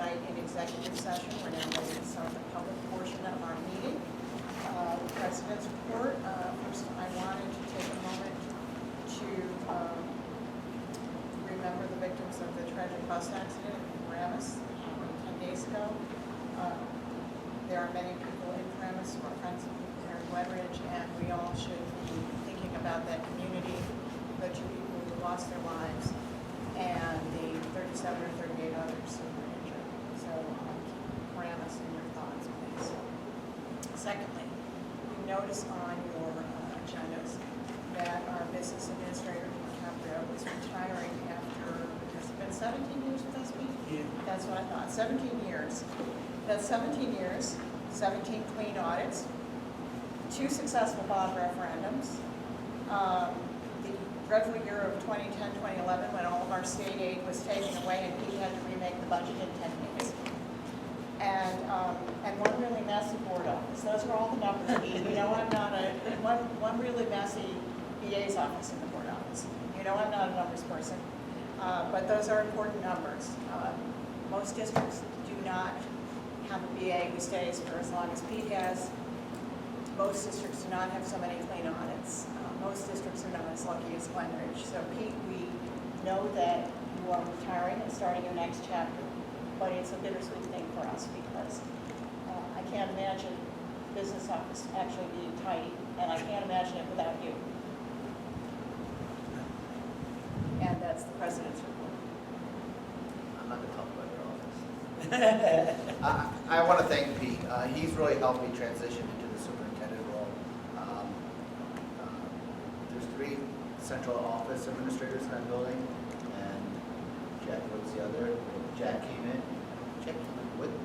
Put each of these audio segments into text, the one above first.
tonight in executive session. We're now ready to start the public portion of our meeting. President's report. First, I wanted to take a moment to remember the victims of the tragic bus accident in Paramus 10 days ago. There are many people in Paramus who are friends of people here in Glenridge, and we all should be thinking about that community, the 2 people who lost their lives, and the 37 or 38 others who were injured. So Paramus in your thoughts, please. Secondly, you notice on your agendas that our business administrator, DiCaprio, is retiring after, has it been 17 years with us, Pete? Yeah. That's what I thought, 17 years. That's 17 years, 17 clean audits, 2 successful bond referendums, the dreadful year of 2010, 2011, when all of our state aid was taken away and he had to remake the budget in 10 days. And 1 really messy board office. Those are all the numbers. You know I'm not one really messy BA's office in the board office. You know I'm not a numbers person. But those are important numbers. Most districts do not have a BA who stays for as long as Pete has. Most districts do not have so many clean audits. Most districts are not as lucky as Glenridge. So Pete, we know that you are retiring and starting your next chapter, but it's a bittersweet thing for us because I can't imagine business office actually being tidy, and I can't imagine it without you. And that's the president's report. I'm not going to talk about your office. I want to thank Pete. He's really helped me transition into the superintendent role. There's 3 central office administrators in that building, and Jack was the other. Jack came in with me.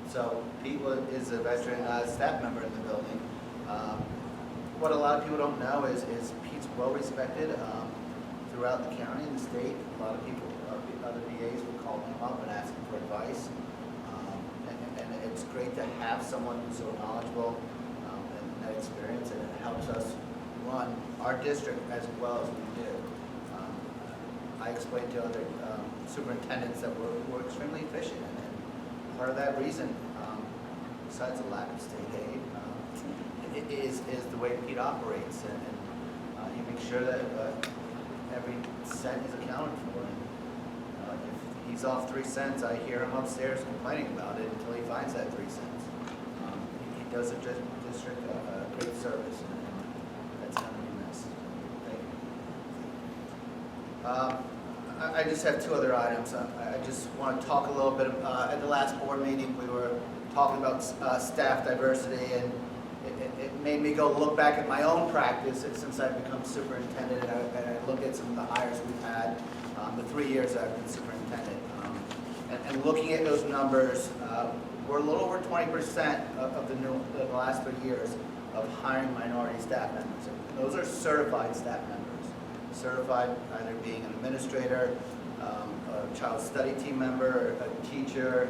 So Pete is a veteran staff member in the building. What a lot of people don't know is Pete's well respected throughout the county and the state. A lot of people, other VAs will call him up and ask him for advice. And it's great to have someone who's so knowledgeable and that experience, and it helps us run our district as well as we do. I explained to other superintendents that we're extremely efficient, and part of that reason, besides the lack of state aid, is the way Pete operates, and he makes sure that every cent is accounted for. And if he's off 3 cents, I hear him upstairs complaining about it until he finds that 3 cents. He does the district a great service, and that's going to be missed. Thank you. I just have 2 other items. I just want to talk a little bit. At the last board meeting, we were talking about staff diversity, and it made me go look back at my own practice since I've become superintendent, and I look at some of the hires we've had the 3 years I've been superintendent. And looking at those numbers, we're a little over 20% of the last 3 years of hiring minority staff members. And those are certified staff members. Certified either being an administrator, a child study team member, a teacher,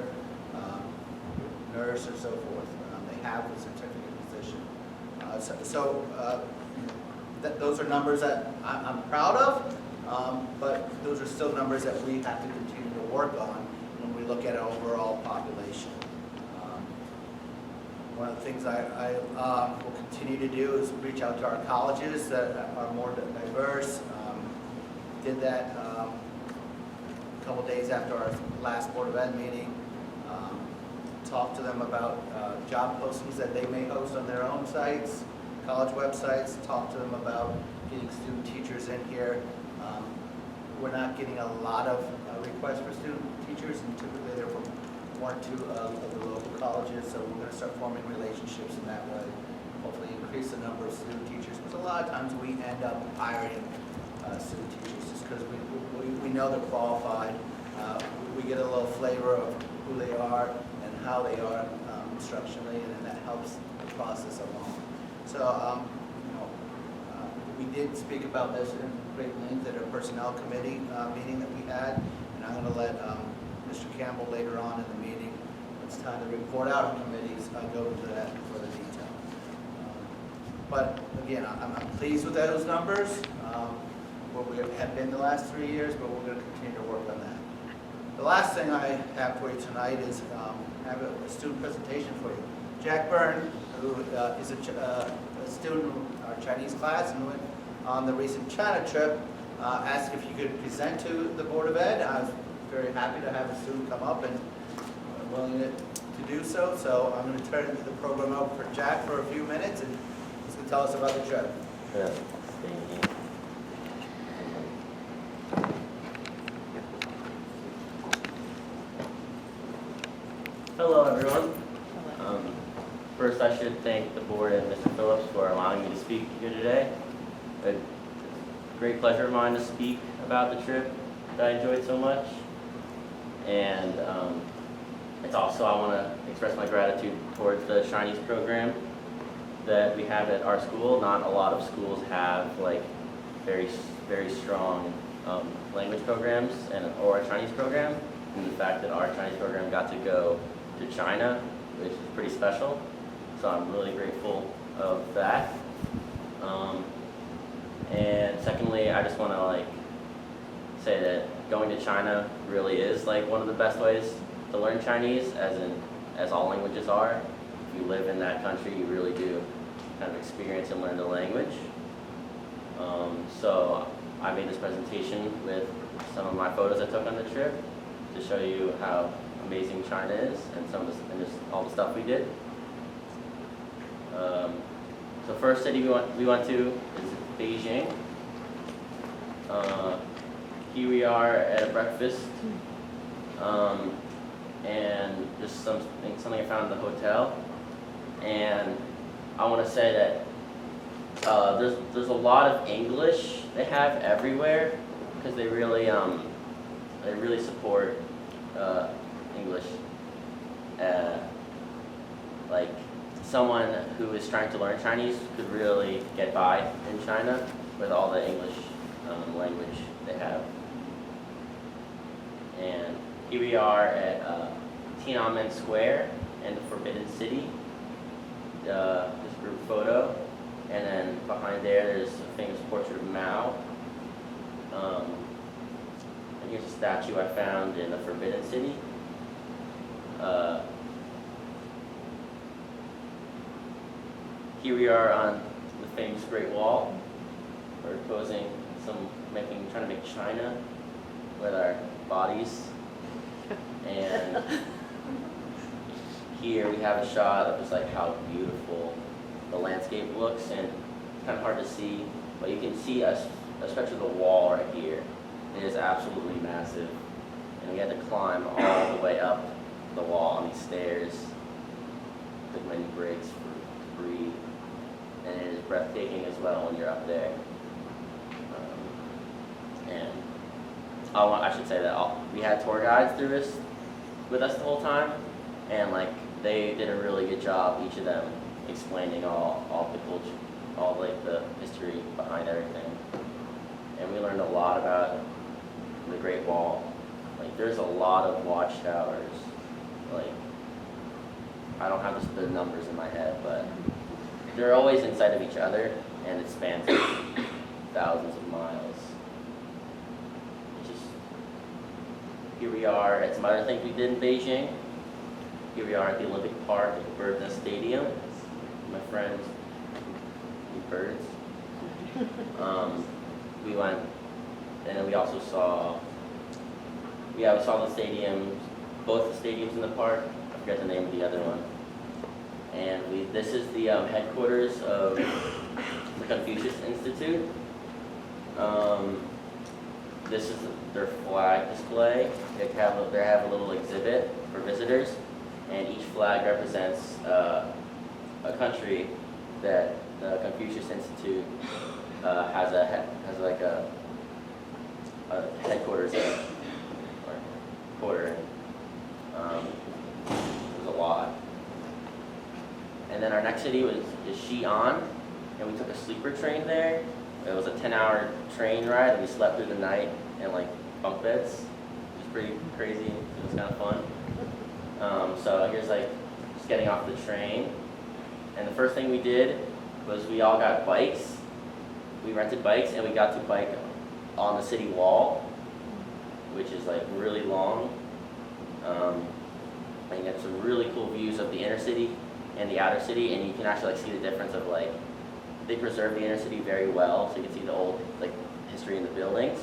nurse, or so forth. They have a certificate position. Those are numbers that I'm proud of, but those are still numbers that we have to continue to work on when we look at our overall population. One of the things I will continue to do is reach out to our colleges that are more diverse. Did that a couple days after our last Board of Ed meeting. Talk to them about job postings that they may host on their own sites, college websites. Talk to them about getting student teachers in here. We're not getting a lot of requests for student teachers, and typically they're from 1 or 2 of the local colleges, so we're going to start forming relationships in that way. Hopefully increase the number of student teachers, because a lot of times we end up hiring student teachers just because we know they're qualified. We get a little flavor of who they are and how they are instructionally, and then that helps the process along. So, we did speak about this in great length at our personnel committee meeting that we had, and I'm going to let Mr. Campbell later on in the meeting, when it's time to report out on committees, go into that in further detail. But again, I'm pleased with those numbers, where we have been the last 3 years, but we're going to continue to work on that. The last thing I have for you tonight is I have a student presentation for you. Jack Byrne, who is a student in our Chinese class and went on the recent China trip, asked if you could present to the Board of Ed. I was very happy to have a student come up and willing to do so. So I'm going to turn the program over for Jack for a few minutes, and he's going to tell us about the trip. Yeah. Hello, everyone. First, I should thank the board and Mr. Phillips for allowing me to speak here today. It's a great pleasure of mine to speak about the trip that I enjoyed so much. And it's also, I want to express my gratitude towards the Chinese program that we have at our school. Not a lot of schools have like very strong language programs or a Chinese program. And the fact that our Chinese program got to go to China, which is pretty special. So I'm really grateful of that. And secondly, I just want to say that going to China really is one of the best ways to learn Chinese, as all languages are. If you live in that country, you really do kind of experience and learn the language. So I made this presentation with some of my photos I took on the trip to show you how amazing China is and just all the stuff we did. So first city we went to is Beijing. Here we are at a breakfast, and just something I found in the hotel. And I want to say that there's a lot of English they have everywhere because they really support English. Someone who is trying to learn Chinese could really get by in China with all the English language they have. And here we are at Tiananmen Square in the Forbidden City. This group photo, and then behind there's a famous portrait of Mao. And here's a statue I found in the Forbidden City. Here we are on the famous Great Wall. We're posing trying to make China with our bodies. And here we have a shot of just how beautiful the landscape looks, and it's kind of hard to see, but you can see a stretch of the wall right here. It is absolutely massive, and we had to climb all the way up the wall on these stairs. Took many breaks to breathe, and it is breathtaking as well when you're up there. And I should say that we had tour guides through this with us the whole time, and they did a really good job, each of them, explaining all the culture, all the history behind everything. And we learned a lot about the Great Wall. There's a lot of watchtowers. I don't have the numbers in my head, but they're always inside of each other, and it spans thousands of miles. Here we are at some other things we did in Beijing. Here we are at the Olympic Park at the Bird's Nest Stadium. My friends, eat birds. We went, and then we also saw the stadium, both the stadiums in the park. I forget the name of the other one. And this is the headquarters of the Confucius Institute. This is their flag display. They have a little exhibit for visitors, and each flag represents a country that the Confucius Institute has a headquarters in, or quarter in. There's a lot. And then our next city is Xi'an, and we took a sleeper train there. It was a 10-hour train ride, and we slept through the night in bunk beds. It was pretty crazy. It was kind of fun. So here's just getting off the train, and the first thing we did was we all got bikes. We rented bikes, and we got to bike on the city wall, which is really long. And you get some really cool views of the inner city and the outer city, and you can actually like see the difference of like, they preserve the inner city very well, so you can see the old like history in the buildings,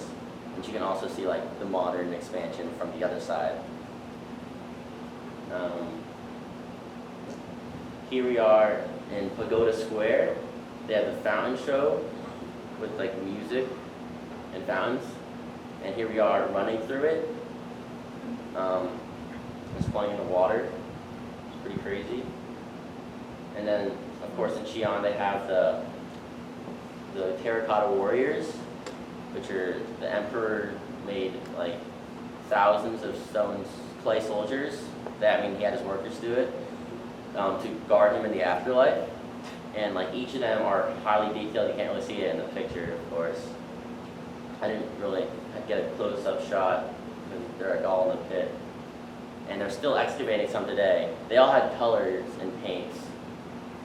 and you can also see like the modern expansion from the other side. Here we are in Pagoda Square. They have the fountain show with like music and fountains, and here we are running through it. It's playing in the water. It's pretty crazy. And then, of course, in Xi'an they have the terracotta warriors, which are the emperor made like thousands of clay soldiers. That, I mean, he had his workers do it to guard him in the afterlife. And like each of them are highly detailed. You can't really see it in the picture, of course. I didn't really get a close-up shot because they're like all in the pit. And they're still excavating some today. They all had colors and paints,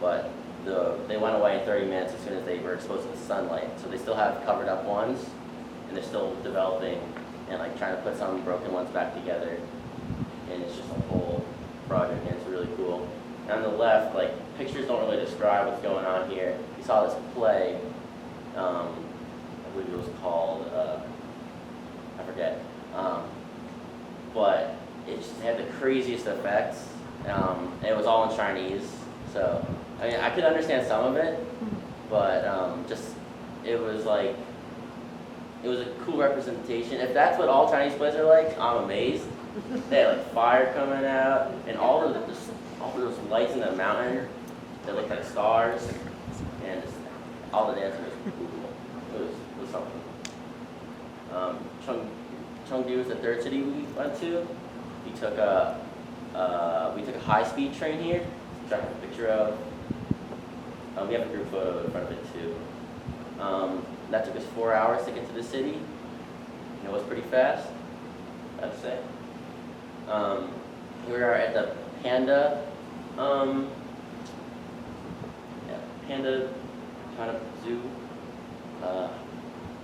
but they went away in 30 minutes as soon as they were exposed to the sunlight. So they still have covered up ones, and they're still developing and like trying to put some broken ones back together. And it's just a whole project, and it's really cool. And on the left, like pictures don't really describe what's going on here. You saw this play, I believe it was called, I forget, but it just had the craziest effects. And it was all in Chinese, so I mean I could understand some of it, but it was a cool representation. If that's what all Chinese plays are like, I'm amazed. They had like fire coming out, and all of those lights in the mountain that looked like stars, and all the dancers were cool. It was something. Chengdu was the third city we went to. We took a high-speed train here, which I have a picture of. We have a group photo in front of it too. That took us 4 hours to get to the city. And it was pretty fast, I'd say. We are at the Panda kind of zoo.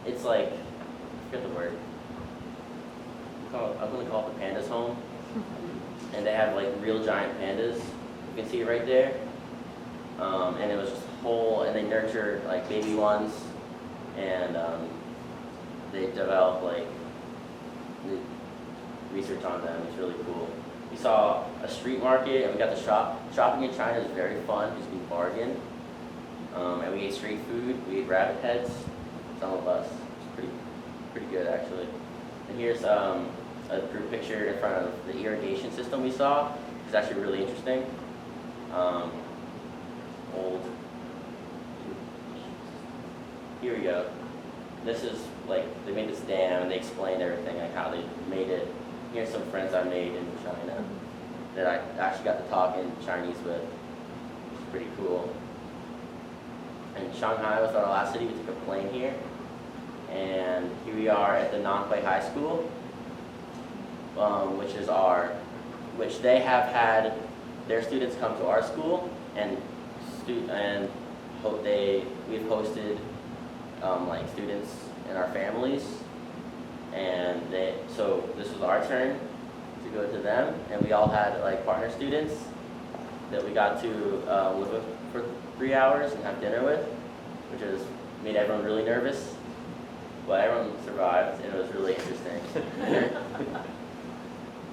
It's like, I forget the word. I'm going to call it the Panda's Home. And they have like real giant pandas. You can see it right there. And it was just whole, and they nurture like baby ones, and they develop like research on them. It's really cool. We saw a street market, and we got to shop. Shopping in China is very fun because we can bargain. And we ate street food. We ate rabbit heads. Some of us. It's pretty good actually. And here's a group picture in front of the irrigation system we saw. It's actually really interesting. Old. Here we go. This is like, they made this dam and they explained everything, like how they made it. Here's some friends I made in China that I actually got to talk in Chinese with. It's pretty cool. And Shanghai was our last city. We took a plane here. And here we are at the Nanhui High School, which they have had their students come to our school, and we've hosted like students and our families, and so this was our turn to go to them, and we all had like partner students that we got to live with for 3 hours and have dinner with, which has made everyone really nervous, but everyone survived, and it was really interesting.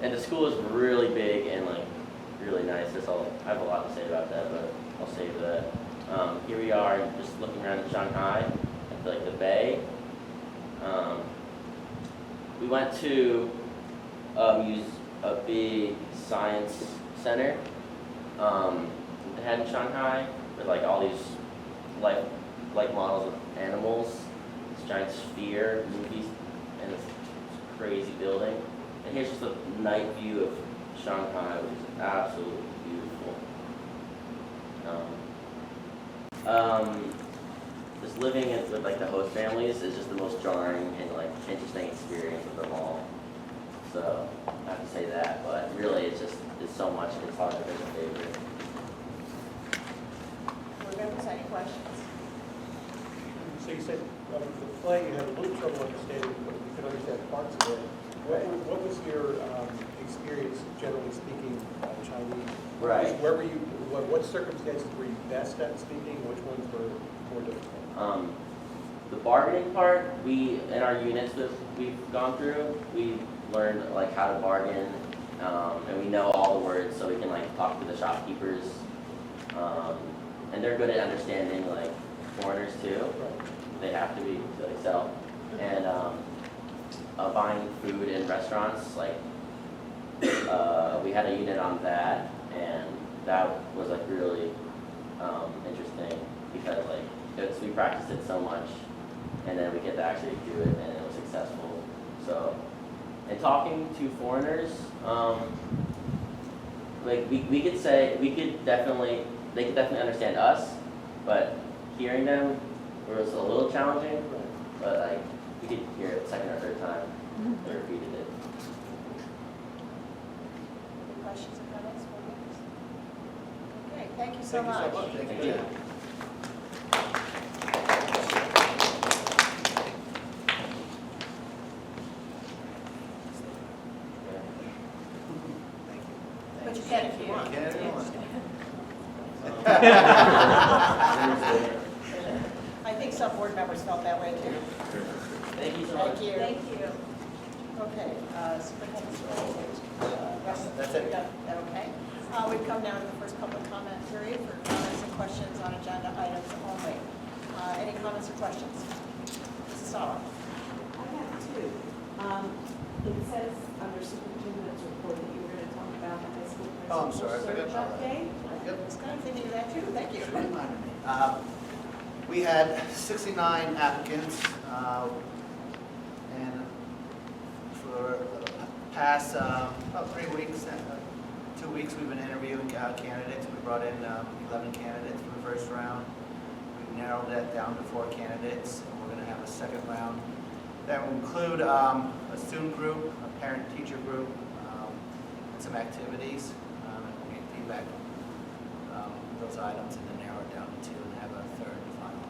And the school is really big and like really nice. I have a lot to say about that, but I'll save that. Here we are, just looking around in Shanghai at like the bay. We went to a big science center they had in Shanghai with like all these like models of animals. This giant sphere, movies, and this crazy building. And here's just a night view of Shanghai, which is absolutely beautiful. Just living with like the host families is just the most jarring and like interesting experience of them all. So I have to say that, but really it's so much. It's hard to pick a favorite. Board members, any questions? So you said the play, you had a little trouble understanding, but you could understand parts of it. What was your experience, generally speaking, Chinese. Right. Where were you, what circumstances were you best at speaking, which ones were more difficult? The bargaining part, in our units that we've gone through, we learned like how to bargain, and we know all the words, so we can like talk to the shopkeepers. And they're good at understanding like foreigners too. They have to be to like sell. And buying food in restaurants, like we had a unit on that, and that was like really interesting because like we practiced it so much, and then we get to actually do it, and it was successful. So, and talking to foreigners, like we could say they could definitely understand us, but hearing them was a little challenging. But like we could hear it second or third time they repeated it. Any questions or comments? Okay, thank you so Thank you much. so much. Thank you. Thank you. But you can if you want. Can if you want. I think some board members felt that way too. Thank you so much. Thank you. Thank you. Okay, superintendent's report. That's it. Okay. We've come now to the first public comment period for comments and questions on agenda items only. Any comments or questions? Mrs. Sala? I have two. It says under superintendent's report that you were going to talk about the high school Oh, I'm principal sorry, I forgot search about that. update. Yep. I was kind of thinking of that too. Thank you. Should have reminded me. We had 69 applicants, and for the past about 3 weeks, 2 weeks, we've been interviewing candidates. We brought in 11 candidates for the first round. We've narrowed that down to 4 candidates, and we're going to have a second round. That will include a student group, a parent-teacher group, and some activities, and we'll get feedback on those items, and then narrow it down to 2 and have a third and final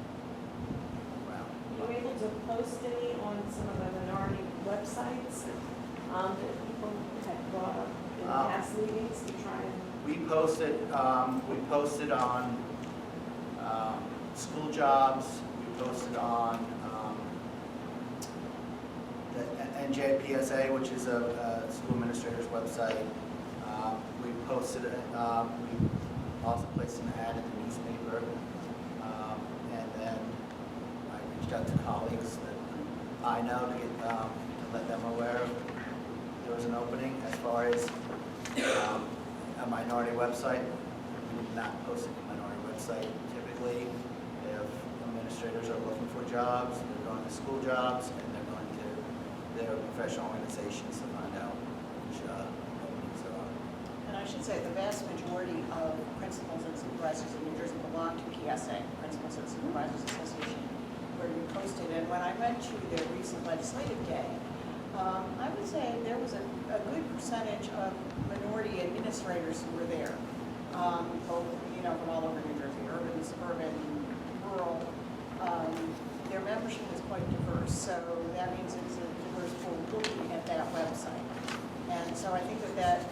round. Were you able to post any on some of the minority websites that people had brought up in past meetings to try and? We posted on school jobs, we posted on the NJPSA, which is a school administrator's website. We posted, we also placed an ad in the newspaper. And then I reached out to colleagues that I know to get, to let them aware there was an opening. As far as a minority website, we did not post it on a minority website. Typically, if administrators are looking for jobs, they're going to school jobs, and they're going to their professional organizations to find out which openings there are. And I should say the vast majority of principals and supervisors in New Jersey belong to PSA, Principals and Supervisors Association, where you posted. And when I went to their recent legislative day, I would say there was a good percentage of minority administrators who were there, both, from all over New Jersey, urban, suburban, rural. Their membership is quite diverse, so that means it's a diverse pool looking at that website. And so I think that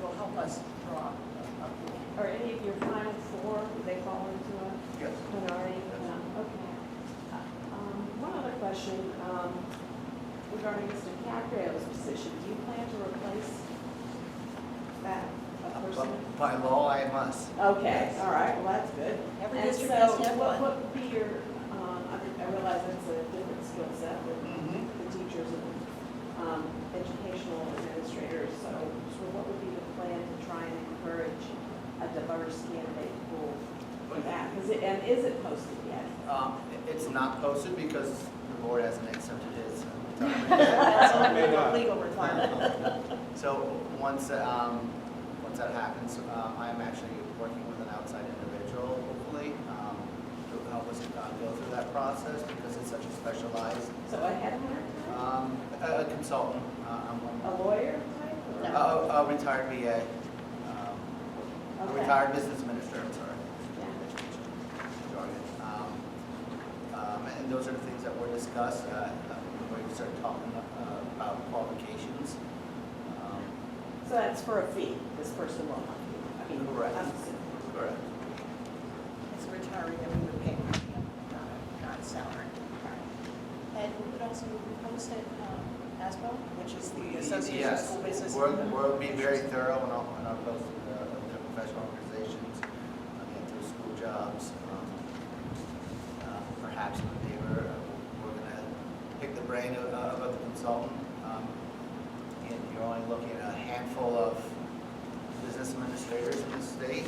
will help us draw a pool. Are any of your final 4, do they fall into a Yes. minority? Okay. One other question regarding Mr. Caprio's position. Do you plan to replace that person? By law, I must. Okay, all right, well, that's good. Every And district so has to have what one. would be your, I realize that's a different skill set with Mhm. the teachers and educational administrators, so what would be the plan to try and encourage a diverse candidate pool for that? And is it posted yet? It's not posted because the board hasn't accepted his. That's a legal requirement. So once that happens, I am actually working with an outside individual, hopefully, to help us go through that process because it's such a specialized, So a headhunter type? a consultant. I'm A lawyer type? or- a retired VA, a Okay. retired business administrator, I'm sorry. Yeah. Jargon. And those are the things that were discussed, where we started talking about qualifications. So that's for a fee, this person will have to, I mean, Correct. I'm assuming. Correct. It's a retiree that we would pay, not a salary. And we would also post it, ASBO, which is the Association of Yes, School Business. we'll be very thorough in our post of the professional organizations, get through school jobs. Perhaps in the paper, we're going to pick the brain of the consultant. And you're only looking at a handful of business administrators in the state.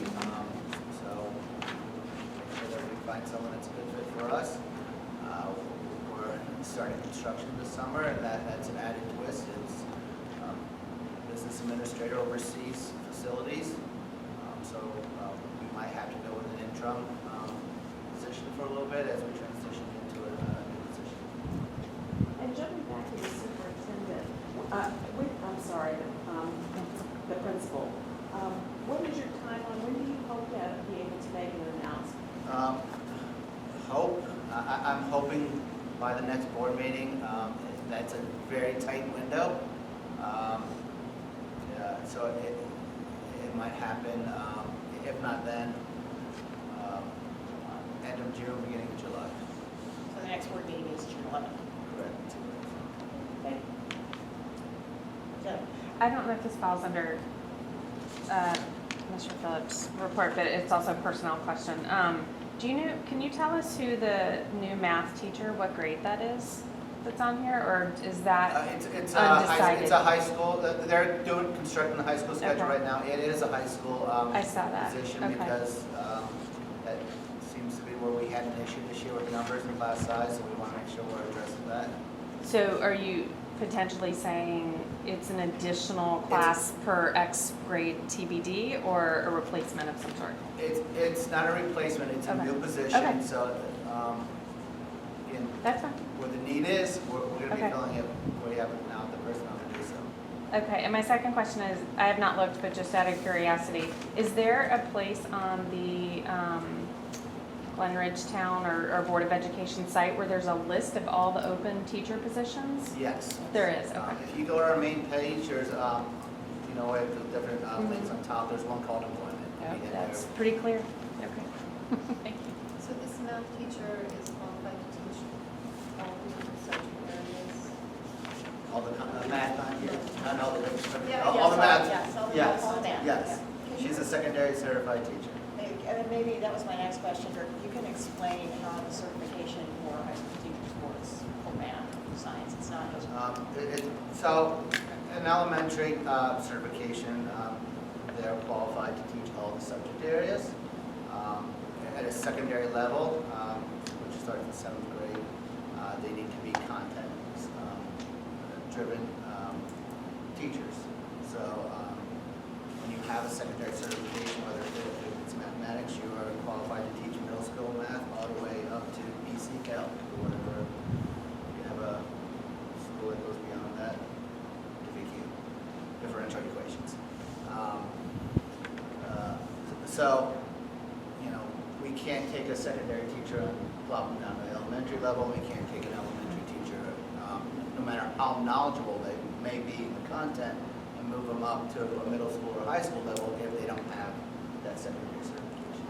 So make sure that we find someone that's a good fit for us. We're starting construction this summer, and that's an added twist. It's business administrator oversees facilities. So we might have to go with an interim position for a little bit as we transition into a new position. And jumping back to the superintendent, I'm sorry, the principal, what is your timeline? When do you hope to be able to make an announcement? I'm hoping by the next board meeting. That's a very tight window. So it might happen, if not then, end of June, beginning of July. So the next board meeting is June 11th. Correct. Okay. So, I don't know if this falls under Mr. Phillips' report, but it's also a personnel question. Can you tell us who the new math teacher, what grade that is that's on here, or is that It's undecided? a high school, they're constructing the high school schedule Okay. right now. It is a high school I saw that. position Okay. because that seems to be where we had an issue this year with numbers and class size, so we want to make sure we're addressing that. So are you potentially saying it's an additional class per X grade TBD or a replacement of some sort? It's not a replacement, it's a Okay. new position, Okay. so again, That's fine. where the need is, we're going to be Okay. filling it where we have now the personnel to do so. Okay, and my second question is, I have not looked, but just out of curiosity, is there a place on the Glen Ridge Town or Board of Education site where there's a list of all the open teacher positions? Yes. There is, okay. If you go to our main page, there's, we have the different links on top, there's one called employment. Yep, You hit that's there. pretty clear. Okay. Thank you. So this math teacher is qualified to teach all the subject areas? All the math on here, not all the different, Yeah, all the math. yes, all the Yes, all the math, yes. yeah. She's a secondary certified teacher. And then maybe that was my next question, or you can explain how the certification for high school teachers works for math, science, it's not just. So, an elementary certification, they're qualified to teach all the subject areas. At a secondary level, which starts in 7th grade, they need to be content driven teachers. So when you have a secondary certification, whether it's mathematics, you are qualified to teach middle school math all the way up to BC Calc or whatever. You have a school that goes beyond that, DVQ, differential equations. So, we can't take a secondary teacher and plop them down to the elementary level. We can't take an elementary teacher, no matter how knowledgeable they may be in the content, and move them up to a middle school or high school level if they don't have that secondary certification.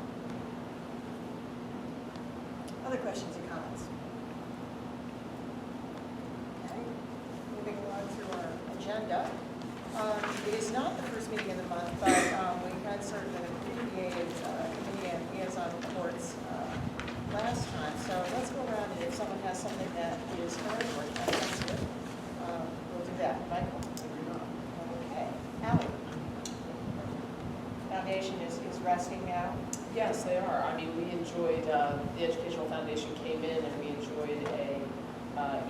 Other questions or comments? Okay, moving along through our agenda. It is not the first meeting of the month, but we had sort of an abbreviated committee and liaison reports last time. So let's go around, and if someone has something that is current or sensitive, we'll do that. Michael? Okay. Ally? Foundation is resting now? Yes, they are. I mean, we enjoyed, the Educational Foundation came in and we enjoyed a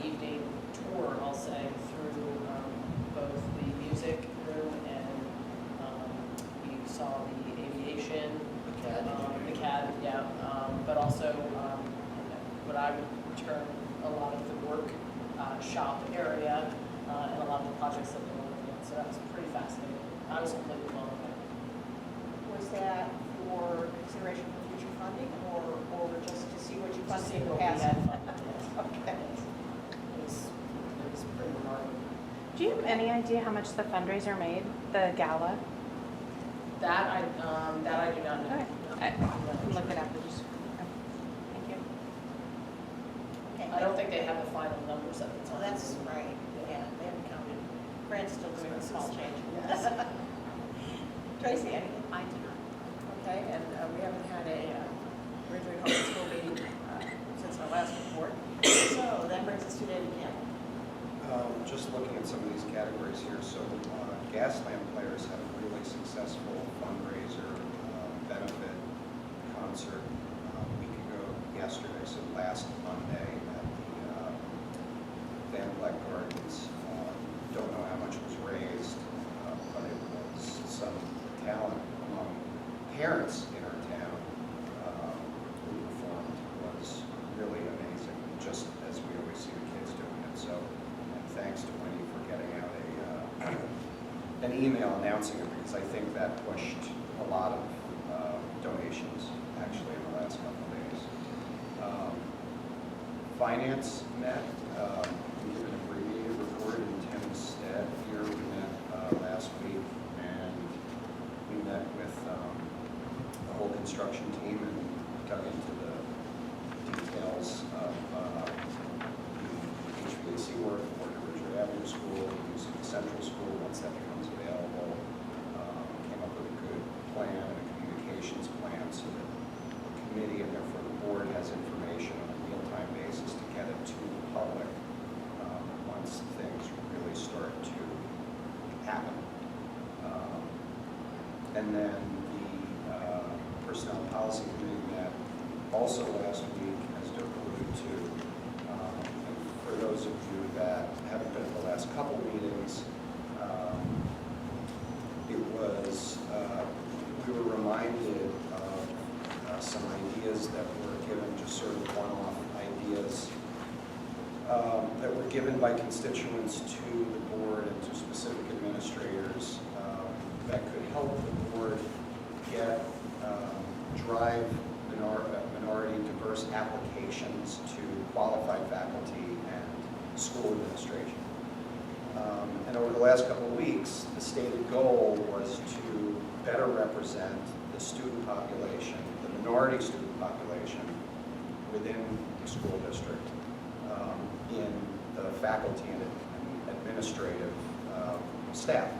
evening tour, I'll say, through both the music room and we saw the aviation, the CAD, yeah, but also what I would term a lot of the work shop area and a lot of the projects that they're working on. So that was pretty fascinating. I was completely blown away. Was that for consideration for future funding or just to see what you To see funded in the what we past? had funded, yes. Okay. It was pretty remarkable. Do you have any idea how much the fundraiser made, the gala? That I do not know. Okay. I can look it up, but just, okay. Thank you. Okay. I don't think they have the final numbers at the So time. that's right, yeah, they haven't counted. Grant's still doing a small change. Yes. Tracy, anything? I do not. Okay, and we haven't had a Ridgeway Public School meeting since our last report. So that brings us to David Campbell. Just looking at some of these categories here, so Gaslamp Players had a really successful fundraiser benefit concert a week ago yesterday, so last Monday at the Van Black Gardens. Don't know how much was raised, but it was some talent among parents in our town who performed. Was really amazing, just as we always see the kids doing it. So, and thanks to Winnie for getting out an email announcing it, because I think that pushed a lot of donations actually in the last couple of days. Finance met. We did an abbreviated report in Tim's stead here. We met last week, and we met with the whole construction team and dug into the details of the HVAC work for the Ridgeway Avenue School, using the central school once that becomes available. Came up with a good plan and a communications plan so that the committee and therefore the board has information on a real-time basis to get it to the public once things really start to happen. And then the Personnel Policy Committee met also last week, as Dirk alluded to. And for those of you that haven't been at the last couple meetings, it was, we were reminded of some ideas that were given, just sort of one-off ideas that were given by constituents to the board and to specific administrators that could help the board get, drive minority and diverse applications to qualified faculty and school administration. And over the last couple of weeks, the stated goal was to better represent the student population, the minority student population within the school district in the faculty and administrative staff.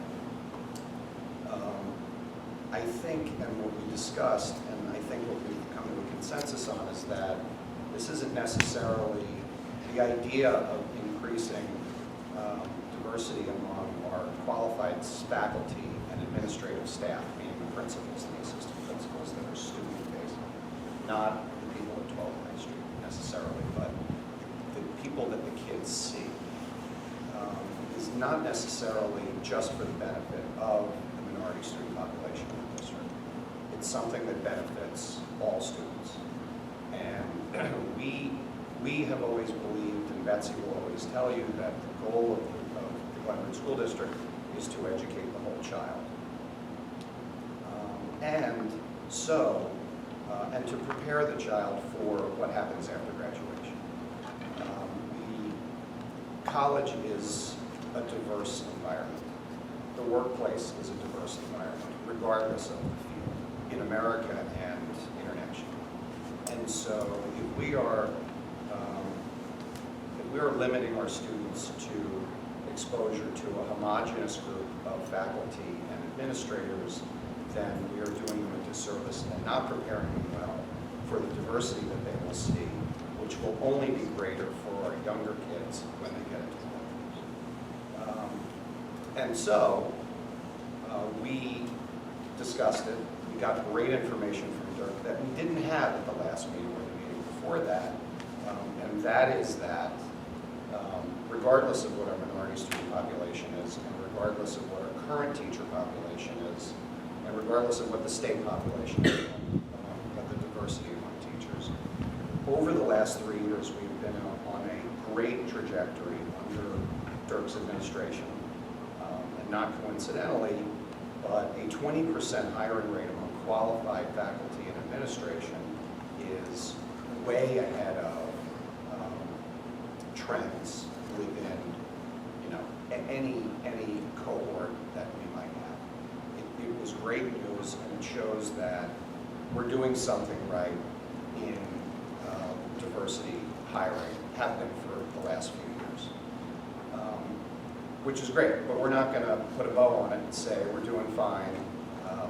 I think, and what we discussed, and I think what we've come to a consensus on, is that this isn't necessarily the idea of increasing diversity among our qualified faculty and administrative staff, meaning the principals and the assistant principals that are student-based, not the people at 12 High Street necessarily, but the people that the kids see, is not necessarily just for the benefit of the minority student population in the district. It's something that benefits all students. And we have always believed, and Betsy will always tell you, that the goal of the Glenwood School District is to educate the whole child. And to prepare the child for what happens after graduation. College is a diverse environment. The workplace is a diverse environment, regardless of the field, in America and internationally. And so if we are limiting our students to exposure to a homogeneous group of faculty and administrators, then we are doing them a disservice and not preparing them well for the diversity that they will see, which will only be greater for our younger kids when they get into college. And so we discussed it. We got great information from Dirk that we didn't have at the last meeting or the meeting before that, and that is that regardless of what our minority student population is, and regardless of what our current teacher population is, and regardless of what the state population is, but the diversity among teachers, over the last 3 years, we've been on a great trajectory under Dirk's administration, and not coincidentally, but a 20% hiring rate among qualified faculty and administration is way ahead of trends within, any great news, and it shows that we're doing something right in diversity hiring, have been for the last few years, which is great, but we're not going to put a bow on it and say we're doing fine,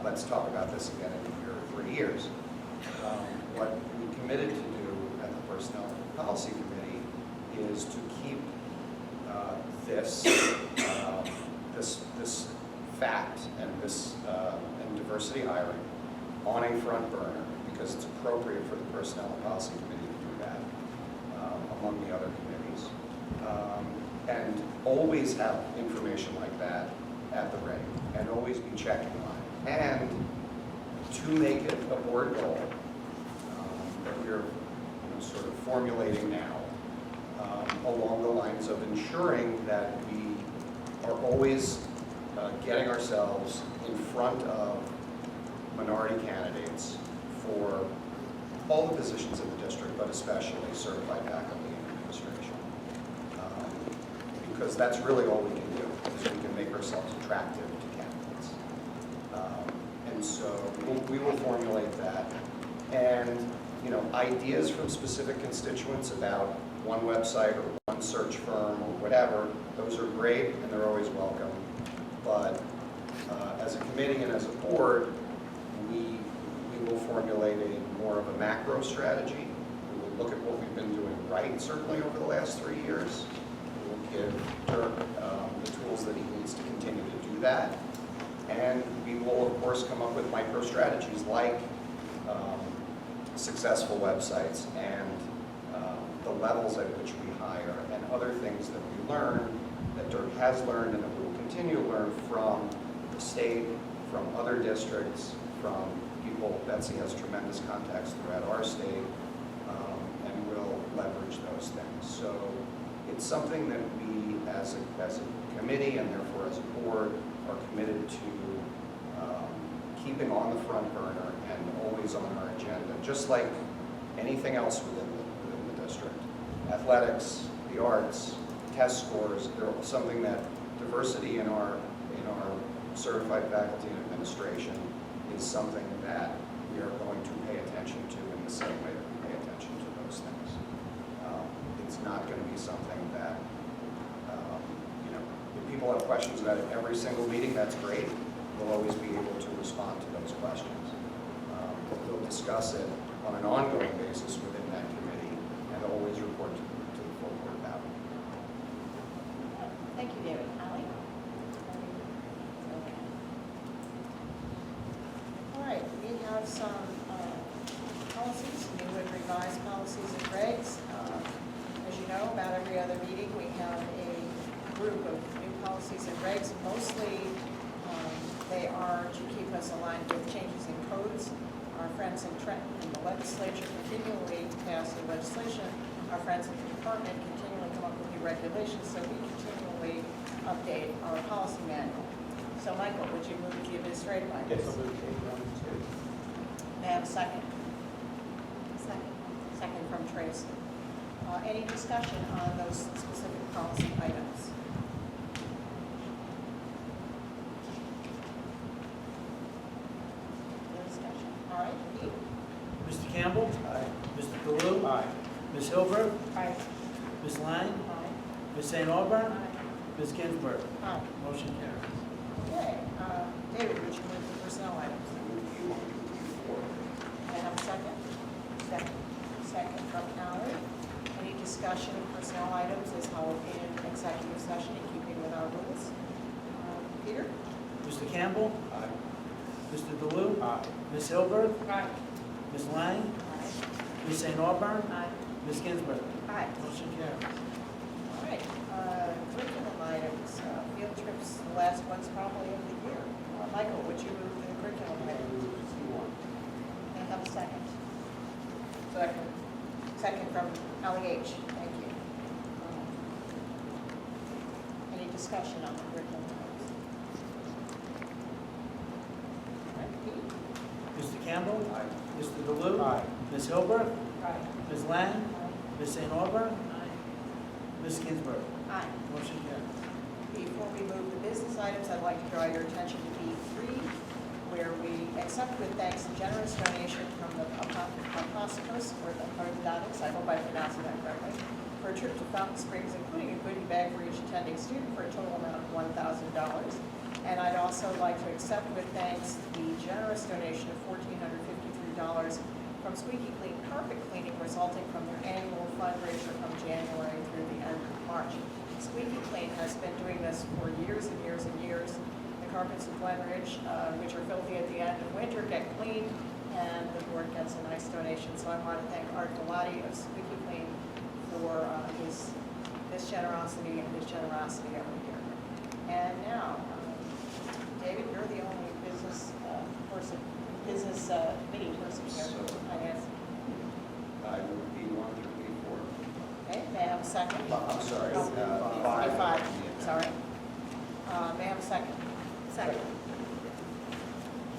let's talk about this again in a year or 3 years. What we committed to do at the Personnel Policy Committee is to keep this fact and this and diversity hiring on a front burner, because it's appropriate for the Personnel and Policy Committee to do that among the other committees, and always have information like that at the ready, and always be checking on it, and to make it a board goal that we're sort of formulating now, along the lines of ensuring that we are always getting ourselves in front of minority candidates for all the positions in the district, but especially certified faculty and administration. Because that's really all we can do, is we can make ourselves attractive to candidates. And so we will formulate that. And ideas from specific constituents about one website or one search firm or whatever, those are great and they're always welcome. But as a committee and as a board, we will formulate a more of a macro strategy. We will look at what we've been doing right, certainly over the last 3 years. We will give Dirk the tools that he needs to continue to do that. And we will, of course, come up with micro strategies like successful websites and the levels at which we hire and other things that we learn, that Dirk has learned and that we will continue to learn from the state, from other districts, from people. Betsy has tremendous contacts throughout our state, and we'll leverage those things. So it's something that we, as a committee and therefore as a board, are committed to keeping on the front burner and always on our agenda, just like anything else within the district. Athletics, the arts, test scores, they're something that diversity in our certified faculty and administration is something that we are going to pay attention to in the same way that we pay attention to those things. It's not going to be something that, if people have questions about it every single meeting, that's great. We'll always be able to respond to those questions. We'll discuss it on an ongoing basis within that committee and always report to the full board about it. Thank you, David. Ally? Okay. All right, we have some policies, new and revised policies and regs. As you know, about every other meeting, we have a group of new policies and regs. Mostly, they are to keep us aligned with changes in codes. Our friends in Trenton and the legislature continually pass the legislation. Our friends in the department continually come up with new regulations, so we continually update our policy manual. So Michael, would you move the administrative items? Yes, I'll move to 1 and 2. May I have a second? Second. Second from Tracy. Any discussion on those specific policy items? No discussion. All right, Pete? Mr. Campbell? Aye. Mr. Kalu? Aye. Ms. Hilbert? Aye. Ms. Lang? Aye. Ms. St. Aubern? Ms. Ginsburg? Aye. Motion carries. Okay, David, would you move the personnel items? May I have a second? Second. Second from Ally. Any discussion of personnel items as held in executive session in keeping with our rules? Peter? Mr. Campbell? Aye. Mr. DeLue? Aye. Ms. Hilbert? Aye. Ms. Lang? Aye. Ms. St. Aubern? Aye. Ms. Ginsburg? Aye. Motion carries. All right, curriculum items, field trips, the last one's probably of the year. Michael, would you move the curriculum I items? move C1. May I have a second? Second. Second from Ally H. Thank you. Any discussion on the curriculum items? All right, Pete? Mr. Campbell? Aye. Mr. DeLue? Aye. Ms. Hilbert? Aye. Ms. Lang? Ms. St. Aubern? Ms. Ginsburg? Aye. Motion carries. Before we move the business items, I'd like to draw your attention to B3, where we accept with thanks a generous donation from the Apostles, or the Orthodox, I hope I'm pronouncing that correctly, for a trip to Fountain Springs, including a goodie bag for each attending student for a total amount of $1,000. And I'd also like to accept with thanks the generous donation of $1,453 from Squeaky Clean Carpet Cleaning, resulting from their annual fundraiser from January through the end of March. Squeaky Clean has been doing this for years and years and years. The carpets of Glen Ridge, which are filthy at the end of winter, get cleaned, and the board gets a nice donation. So I want to thank Art Galati of Squeaky Clean for this generosity and his generosity every year. And now, David, you're the only business committee person here. Finance. I would be 1 through 4. Okay, may I have a second? I'm sorry, Oh, 5. Five, sorry. May I have a second? Second.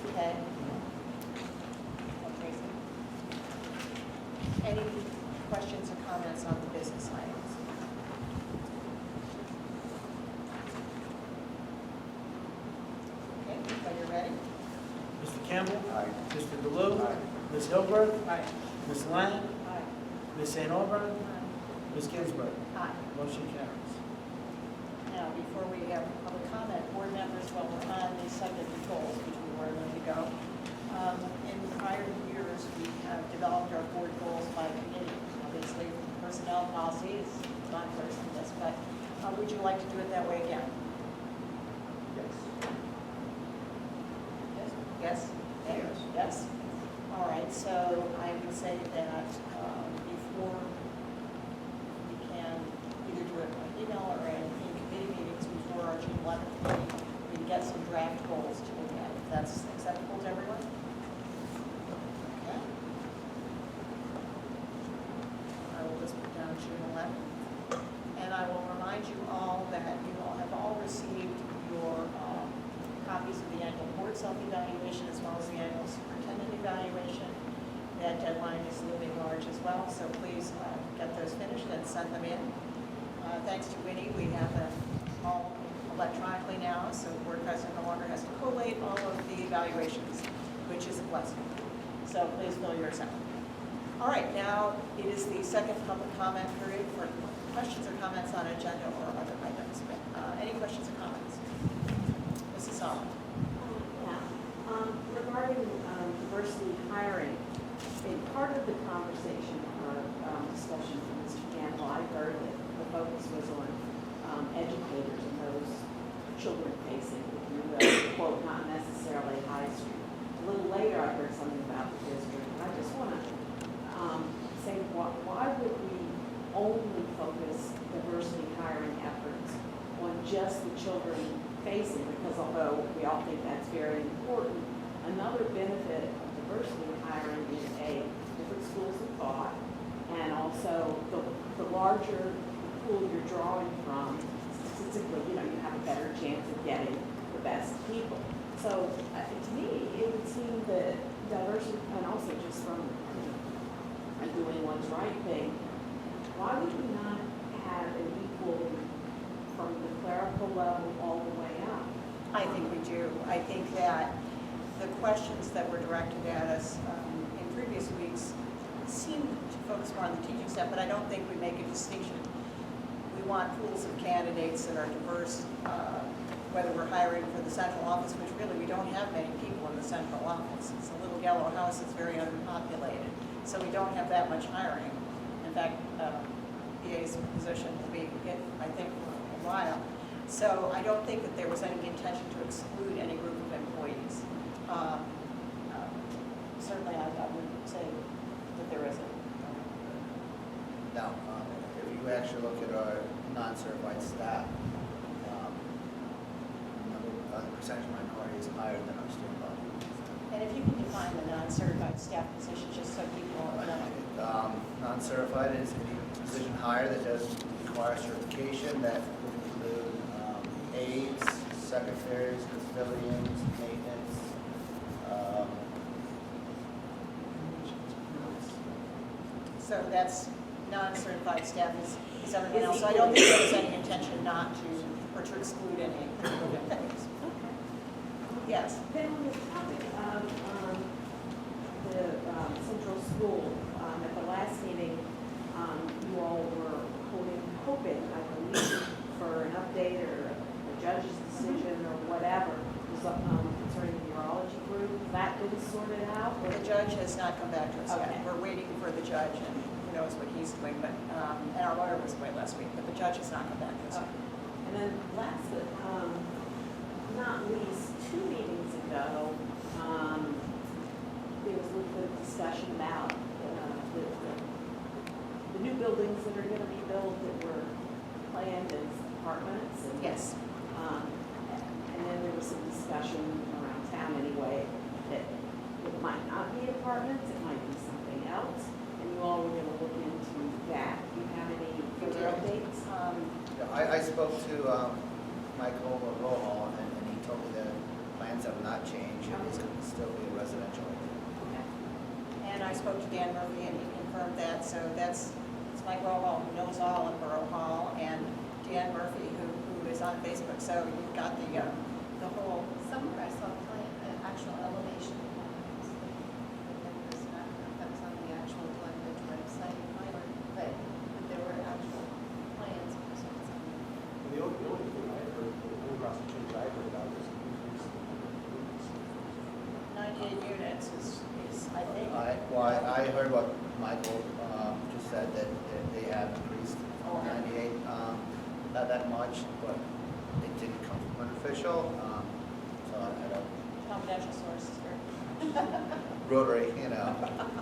Okay. Okay. Any questions or comments on the business items? Okay, are you ready? Mr. Campbell? Aye. Mr. DeLue? Aye. Ms. Hilberg? Aye. Ms. Lang? Aye. Ms. St. Aubert? Ms. Ginsburg? Aye. Motion carries. Now, before we have public comment, board members, while we're on the subject of goals, which we were going to go, in prior years, we have developed our board goals by committee. Obviously, personnel policy is not first in this, but would you like to do it that way again? Yes. Yes? Yes. Yes? All right, so I would say that before we can either do it by email or in committee meetings before our June 11th meeting, we can get some draft goals to look at, if that's acceptable to everyone? Okay. I will just put down June 11th. And I will remind you all that you all have all received your copies of the annual board self-evaluation as well as the annual superintendent evaluation. That deadline is looming large as well, so please get those finished and send them in. Thanks to Winnie, we have them all electronically now, so the board president no longer has to collate all of the evaluations, which is a blessing. So please fill yours out. All right, now it is the second public comment period for questions or comments on agenda or other items. Any questions or comments? Mrs. Solomon. Regarding diversity hiring, in part of the conversation or discussion from Mr. Campbell, I heard that the focus was on educators and those children facing, if you will, quote, not necessarily high school. A little later, I heard something about the district. I just want to say, why would we only focus diversity hiring efforts on just the children facing? Because although we all think that's very important, another benefit of diversity hiring is different schools of thought, and also the larger pool you're drawing from, statistically, you have a better chance of getting the best people. So to me, it would seem that diversity, and also just from doing what's right thing, why would we not have an equal from the clerical level all the way up? I think we do. I think that the questions that were directed at us in previous weeks seem to focus more on the teaching staff, but I don't think we make a distinction. We want pools of candidates that are diverse, whether we're hiring for the central office, which really we don't have many people in the central office. It's a little yellow house that's very underpopulated, so we don't have that much hiring. In fact, PA's position will be it, I think, for a while. So I don't think that there was any intention to exclude any group of employees. Certainly, I would say that there isn't. Now, if you actually look at our non-certified staff, the percentage of minority is higher than our student population. And if you can define the non-certified staff position, just so people know. Non-certified is a position higher that doesn't require certification, that would include aides, secretaries, custodians, maintenance. So that's non-certified staff is everyone else. So I don't think there was any intention not to, or to exclude any group of employees. Yes. Then on the topic of the central school, at the last meeting, you all were hoping, I believe, for an update or a judge's decision or whatever concerning the urology group. That been sorted out? or- The judge has not come back to us Okay. yet. We're waiting for the judge, and who knows what he's doing, but, and our lawyer was away last week, but the judge has not come back to us yet. And then last but not least, 2 meetings ago, there was a little bit of discussion about the new buildings that are gonna be built that were planned as apartments and. Yes. And then there was some discussion around town anyway, that it might not be apartments, it might be something else, and you all were gonna look into that. Do you have any further updates? I spoke to Michael Rohall, and he told me that plans have not changed. It's going to still be residential. Okay. And I spoke to Dan Murphy, and he confirmed that, so it's Mike Rohall, who knows all of Borough Hall, and Dan Murphy, who is on Facebook, so you've got the whole, Somewhere I saw a plan, an actual elevation. That was on the actual Glenridge website, but there were actual plans. The only thing I heard, the only Russell change I heard about was increase in units. 98 units is I think. I heard what Michael just said, that they have increased Oh, okay. 98, not that much, but it didn't come from an official, so I don't, Confidential sources here. Rotary, you know.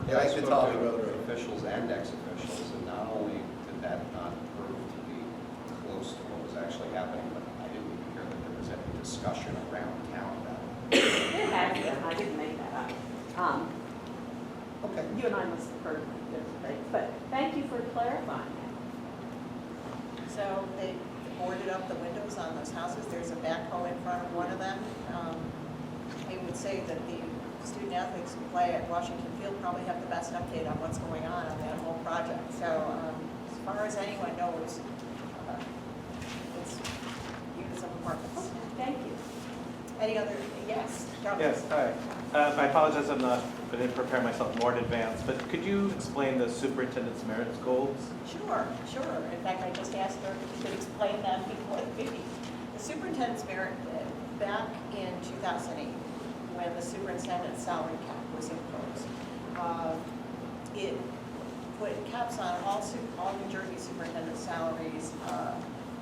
They like to talk Rotary. Officials and ex-officials, and not only did that not prove to be close to what was actually happening, but I didn't even hear that there was any discussion around town about it. There has been, I didn't make that up. Okay. You and I must have heard different things, but thank you for clarifying that. So they boarded up the windows on those houses. There's a backhoe in front of one of them. I would say that the student athletes who play at Washington Field probably have the best update on what's going on that whole project. So as far as anyone knows, it's units of apartments. Okay, thank you. Any other, yes? Charles? Yes, hi. I apologize, I didn't prepare myself more in advance, but could you explain the superintendent's merits goals? Sure. In fact, I just asked her to explain that before the meeting. The superintendent's merit, back in 2008, when the superintendent's salary cap was imposed, it put caps on all New Jersey superintendent salaries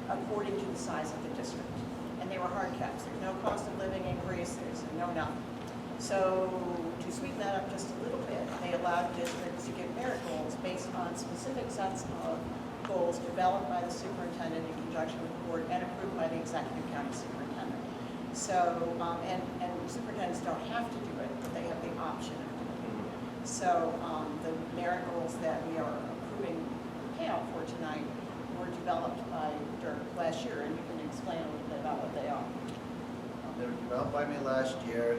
according to the size of the district. And they were hard caps. There's no cost of living increase, there's no nothing. So to sweeten that up just a little bit, they allowed districts to get merit goals based on specific sets of goals developed by the superintendent in conjunction with the board and approved by the executive county superintendent. So, and superintendents don't have to do it, but they have the option of doing it. So the merit goals that we are approving payout for tonight were developed by Dirk last year, and you can explain a little bit about what they are. They were developed by me last year,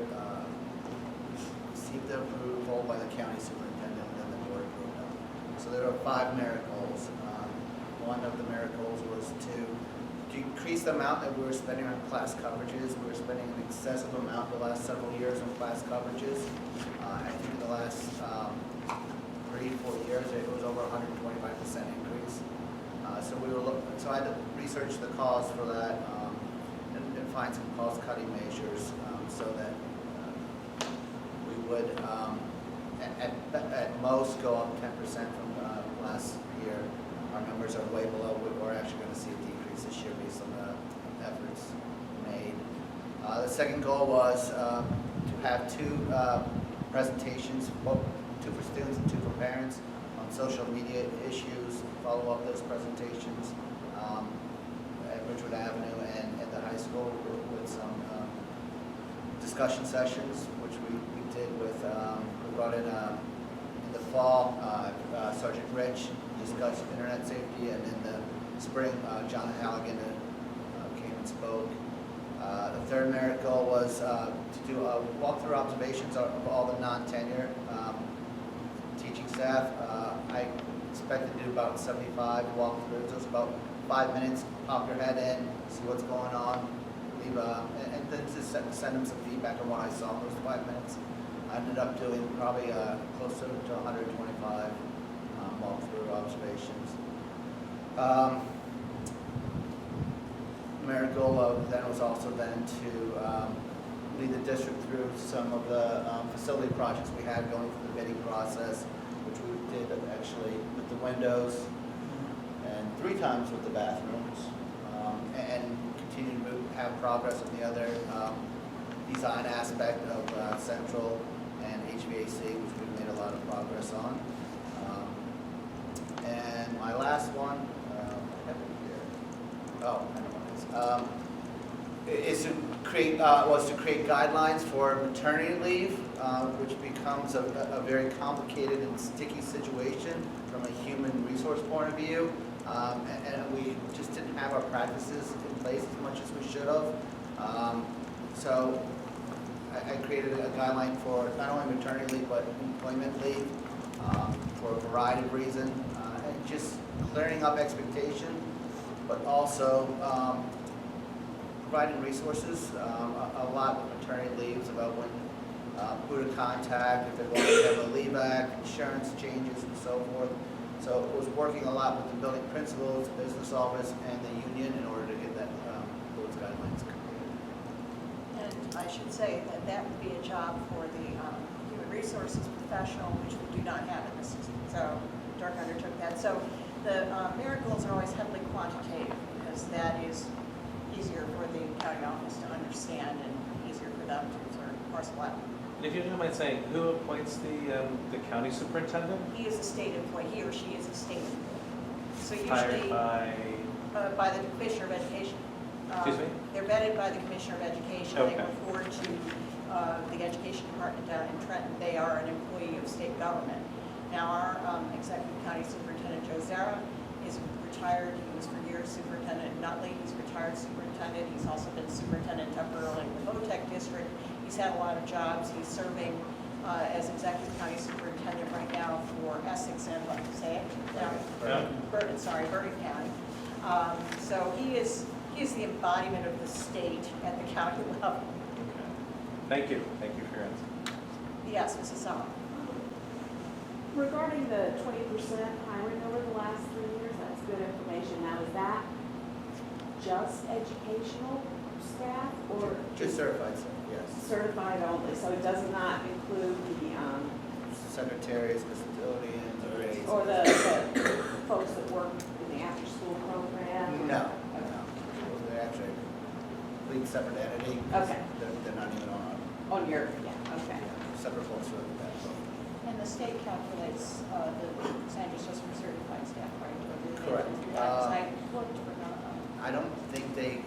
received the approval by the county superintendent, and then the board approved them. So there are 5 merit goals. One of the merit goals was to decrease the amount that we were spending on class coverages. We were spending an excessive amount the last several years on class coverages. I think in the last 3-4 years, it was over 125% increase. So I had to research the cause for that and find some cost-cutting measures so that we would, at most, go up 10% from last year. Our numbers are way below. We're actually going to see a decrease this year based on the efforts made. The second goal was to have 2 presentations, 2 for students and 2 for parents, on social media issues, follow up those presentations at Richwood Avenue and at the high school with some discussion sessions, which we did with, we brought in the fall, Sergeant Rich discussed internet safety, and in the spring, John Halligan came and spoke. The third merit goal was to do walkthrough observations of all the non-tenure teaching staff. I expected to do about 75 walkthroughs. It was about 5 minutes, pop your head in, see what's going on, leave, and then just send them some feedback on what I saw in those 5 minutes. I ended up doing probably closer to 125 walkthrough observations. Mayor Golo then was also then to lead the district through some of the facility projects we had going through the bidding process, which we did actually with the windows and 3 times with the bathrooms, and continue to have progress on the other design aspect of central and HVAC, which we've made a lot of progress on. And my last one, I have it here. Oh, I know what it is. Is to create was to create guidelines for maternity leave, which becomes a very complicated and sticky situation from a human resource point of view, and we just didn't have our practices in place as much as we should have. So I created a guideline for not only maternity leave but employment leave for a variety of reasons, and just clearing up expectation, but also providing resources, a lot of maternity leaves about when, who to contact, if they want to have a leave act, insurance changes and so forth. So it was working a lot with the building principals, business office, and the union in order to get that, those guidelines completed. And I should say that that would be a job for the human resources professional, which we do not have in this system. So Dirk undertook that. So the merit goals are always heavily quantitative because that is easier for the county office to understand and easier for them to sort of parcel out. And if you don't mind saying, who appoints the county superintendent? He is a state employee, he or she is a state employee. So Hired usually by, the Commissioner of Education. Excuse me? They're vetted by the Commissioner of Education. Okay. They report to the Education Department down in Trenton. They are an employee of state government. Now our Executive County Superintendent Joe Zara is retired. He was for years Superintendent in Nutley. He's retired superintendent. He's also been superintendent temporarily in the VOTEC district. He's had a lot of jobs. He's serving as Executive County Superintendent right now for Essex and, what to say it? No, Bergen County. So he is the embodiment of the state at the county level. okay. Thank you for your answer. Yes, Mrs. Summer. Regarding the 20% hiring over the last 3 years, that's good information. Now, is that just educational staff or? Just certified, sir, yes. Certified only, so it does not include the, Secretaries, custodians, or aides. or the folks that work in the after-school program? No, no. They're actually a complete separate entity. Okay. They're not even on On your, yeah, okay. separate folks for that. And the state calculates the percentages just for certified staff, right? Correct. I looked for none. I don't think they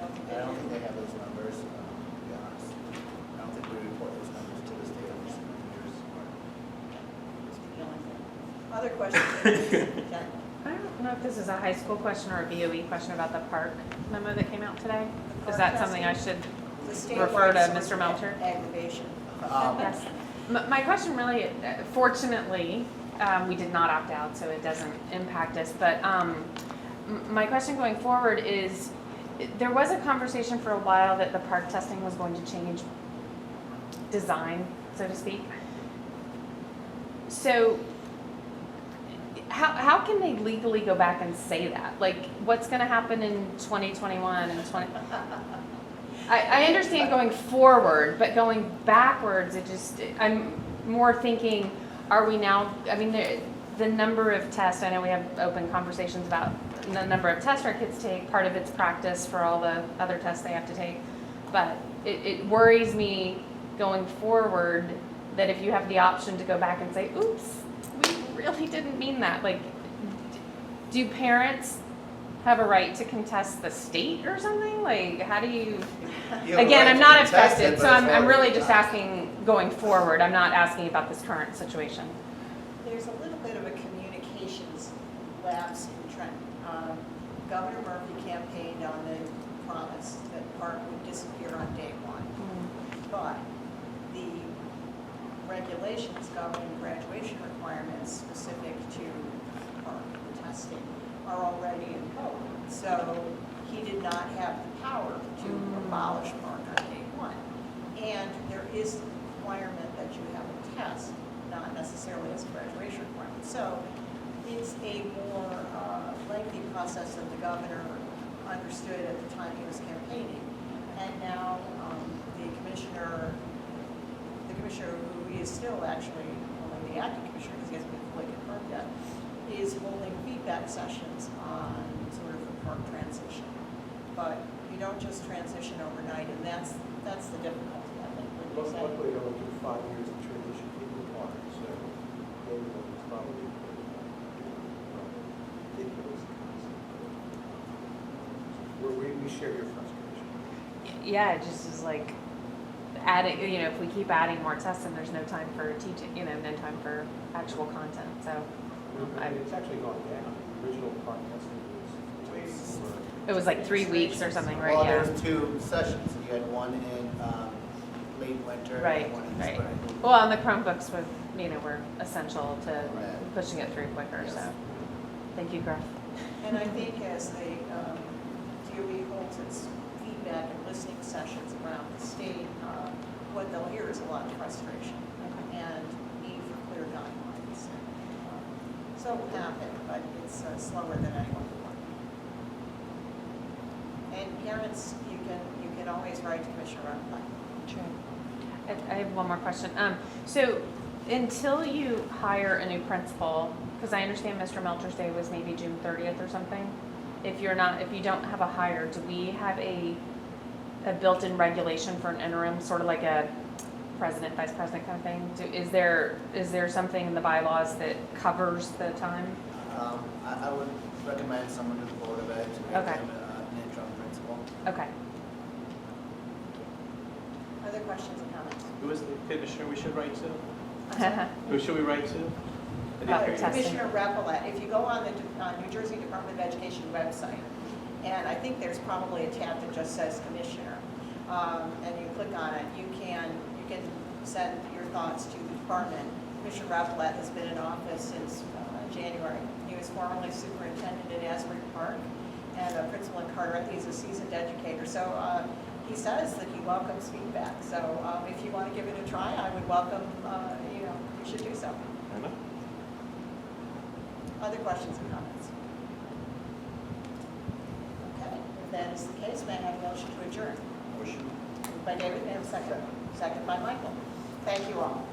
have those numbers, to be honest. I don't think we report those numbers to the state of Other questions? Jen? I don't know if this is a high school question or a BOE question about the park memo that came out today. The Is park that something I should The statewide refer to source Mr. of Melcher? Aggravation. Yes. My question really, fortunately, we did not opt out, so it doesn't impact us. But my question going forward is, there was a conversation for a while that the park testing was going to change design, so to speak. So how can they legally go back and say that? Like, what's going to happen in 2021 and 20? I understand going forward, but going backwards, I'm more thinking, are we now, I mean, the number of tests, I know we have open conversations about the number of tests our kids take, part of it's practice for all the other tests they have to take, but it worries me going forward that if you have the option to go back and say, oops, we really didn't mean that, like, do parents have a right to contest the state or something? Like, how do you again, I'm not affected, so I'm really just asking going forward. I'm not asking about this current situation. There's a little bit of a communications lapse in Trenton. Governor Murphy campaigned on the promise that park would disappear on day one. But the regulations governing graduation requirements specific to park testing are already in code. So he did not have the power to abolish park on day one. And there is a requirement that you have a test, not necessarily as a graduation requirement. So it's a more lengthy process than the governor understood at the time he was campaigning. And now the commissioner who is still actually only the acting commissioner because he hasn't been fully confirmed yet, is holding feedback sessions on sort of the park transition. But you don't just transition overnight, and that's the difficulty, I think, when you say. Luckily, it'll do 5 years of transition in the park, so maybe it's probably ridiculous. We share your frustration. Yeah, it just is like adding, if we keep adding more tests and there's no time for teaching, no time for actual content, so. It's actually gone down. The original park testing was way more. It was like 3 weeks or something, right? Well, Yeah. there's 2 sessions. You had one in late winter Right, and one in the right. spring. Well, and the Chromebooks were, were essential to Right. pushing it through quicker, Yes. so. Thank you, Griff. And I think as the DOE holds its feedback and listening sessions around the state, what they'll hear is a lot of frustration and need for clear guidelines. So it will happen, but it's slower than anyone would want. And parents, you can always write to Commissioner Rapplin. True. I have one more question. So until you hire a new principal, because I understand Mr. Melcher's day was maybe June 30th or something. If you don't have a hire, do we have a built-in regulation for an interim, sort of like a president, vice president kind of thing? Is there something in the bylaws that covers the time? I would recommend someone to the Board of Ed to make Okay. them an interim principal. Okay. Other questions and comments? Who is the commissioner we should write to? Who should we write to? I didn't hear you. Testing. Commissioner Rapplin, if you go on the New Jersey Department of Education website, and I think there's probably a tab that just says Commissioner, and you click on it, you can send your thoughts to the department. Commissioner Rapplin has been in office since January. He was formerly superintendent at Asbury Park and a principal in Carteret. He's a seasoned educator, so he says that he welcomes feedback. So if you want to give it a try, I would welcome, you should do so. I know. Other questions and comments? Okay, if that is the case, may I have a motion to adjourn? Motion. Moved by David, may I have a second? Second by Michael. Thank you all.